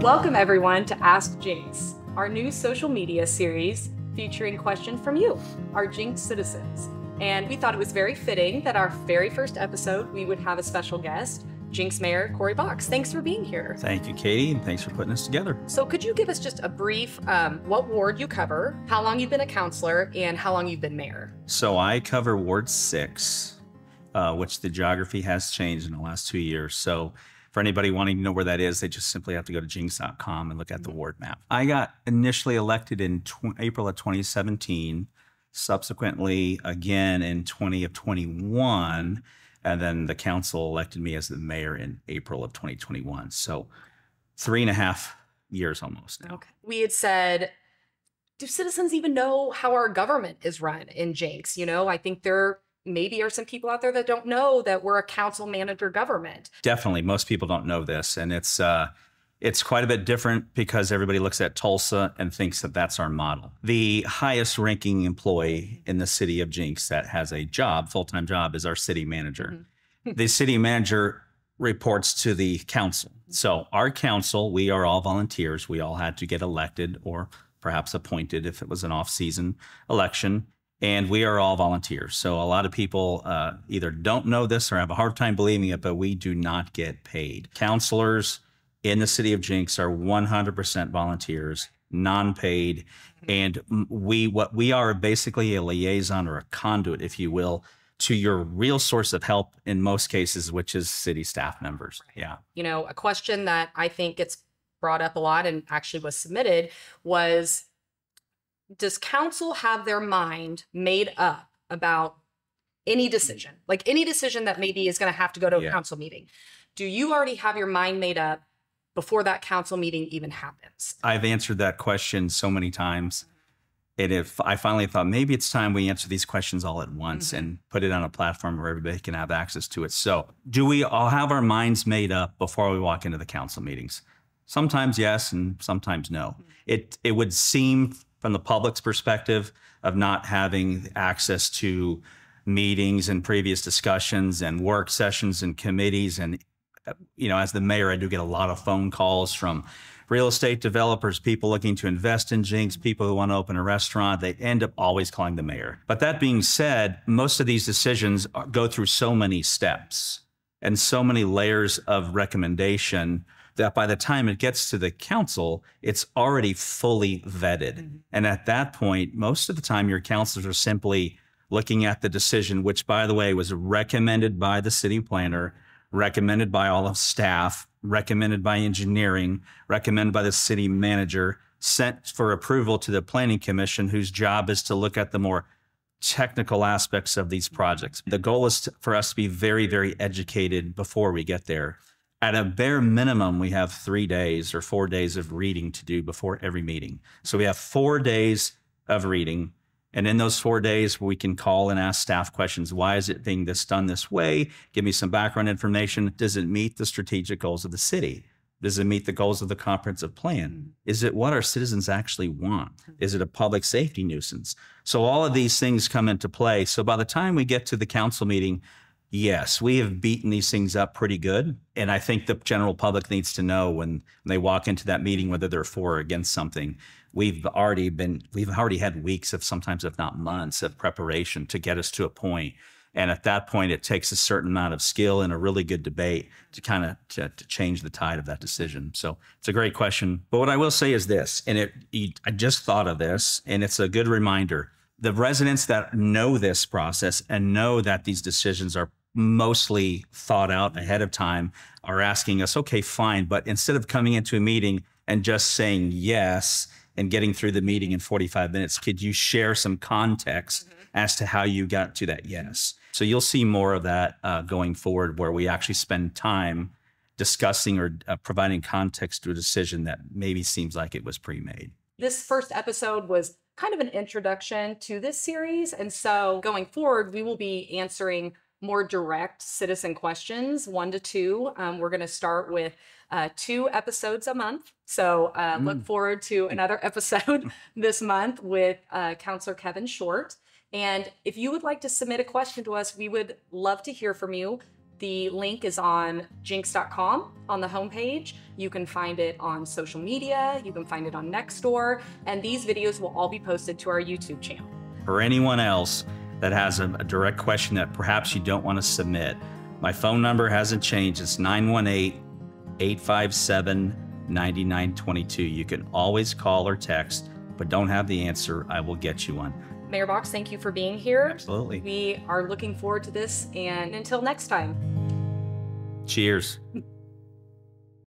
Welcome everyone to Ask Jenks, our new social media series featuring questions from you, our Jenks citizens. And we thought it was very fitting that our very first episode, we would have a special guest, Jenks Mayor Cory Box. Thanks for being here. Thank you, Katie, and thanks for putting us together. So could you give us just a brief, what ward you cover, how long you've been a counselor, and how long you've been mayor? So I cover Ward 6, which the geography has changed in the last 2 years. So for anybody wanting to know where that is, they just simply have to go to jenks.com and look at the ward map. I got initially elected in April of 2017, subsequently again in 2021, and then the council elected me as the mayor in April of 2021. So 3.5 years almost now. Okay. We had said, do citizens even know how our government is run in Jenks? You know, I think there maybe are some people out there that don't know that we're a council manager government. Definitely. Most people don't know this. And it's quite a bit different because everybody looks at Tulsa and thinks that that's our model. The highest ranking employee in the city of Jenks that has a job, full-time job, is our city manager. Mm-hmm. The city manager reports to the council. So our council, we are all volunteers. We all had to get elected or perhaps appointed if it was an off-season election. And we are all volunteers. So a lot of people either don't know this or have a hard time believing it, but we do not get paid. Counselors in the city of Jenks are 100% volunteers, non-paid. And we are basically a liaison or a conduit, if you will, to your real source of help in most cases, which is city staff members. Right. Yeah. You know, a question that I think gets brought up a lot and actually was submitted was, does council have their mind made up about any decision, like any decision that maybe is going to have to go to a council meeting? Do you already have your mind made up before that council meeting even happens? I've answered that question so many times. And if I finally thought maybe it's time we answer these questions all at once and put it on a platform where everybody can have access to it. So do we all have our minds made up before we walk into the council meetings? Sometimes yes, and sometimes no. It would seem from the public's perspective of not having access to meetings and previous discussions and work sessions and committees. And, you know, as the mayor, I do get a lot of phone calls from real estate developers, people looking to invest in Jenks, people who want to open a restaurant. They end up always calling the mayor. But that being said, most of these decisions go through so many steps and so many layers of recommendation that by the time it gets to the council, it's already fully vetted. And at that point, most of the time, your councilors are simply looking at the decision, which, by the way, was recommended by the city planner, recommended by all of staff, recommended by engineering, recommended by the city manager, sent for approval to the planning commission, whose job is to look at the more technical aspects of these projects. The goal is for us to be very, very educated before we get there. At a bare minimum, we have 3 days or 4 days of reading to do before every meeting. So we have 4 days of reading. And in those 4 days, we can call and ask staff questions. Why is it being done this way? Give me some background information. Does it meet the strategic goals of the city? Does it meet the goals of the comprehensive plan? Is it what our citizens actually want? Is it a public safety nuisance? So all of these things come into play. So by the time we get to the council meeting, yes, we have beaten these things up pretty good. And I think the general public needs to know when they walk into that meeting, whether they're for or against something. We've already had weeks of sometimes, if not months, of preparation to get us to a point. And at that point, it takes a certain amount of skill and a really good debate to kind of to change the tide of that decision. So it's a great question. But what I will say is this, and I just thought of this, and it's a good reminder. The residents that know this process and know that these decisions are mostly thought out ahead of time are asking us, okay, fine. But instead of coming into a meeting and just saying yes and getting through the meeting in 45 minutes, could you share some context as to how you got to that yes? So you'll see more of that going forward, where we actually spend time discussing or providing context to a decision that maybe seems like it was pre-made. This first episode was kind of an introduction to this series. And so going forward, we will be answering more direct citizen questions, 1 to 2. We're going to start with 2 episodes a month. So look forward to another episode this month with Councilor Kevin Short. And if you would like to submit a question to us, we would love to hear from you. The link is on jenks.com on the homepage. You can find it on social media. You can find it on Nextdoor. And these videos will all be posted to our YouTube channel. For anyone else that has a direct question that perhaps you don't want to submit, my phone number hasn't changed. It's 918-857-9922. You can always call or text, but don't have the answer. I will get you one. Mayor Box, thank you for being here. Absolutely. We are looking forward to this, and until next time. Cheers.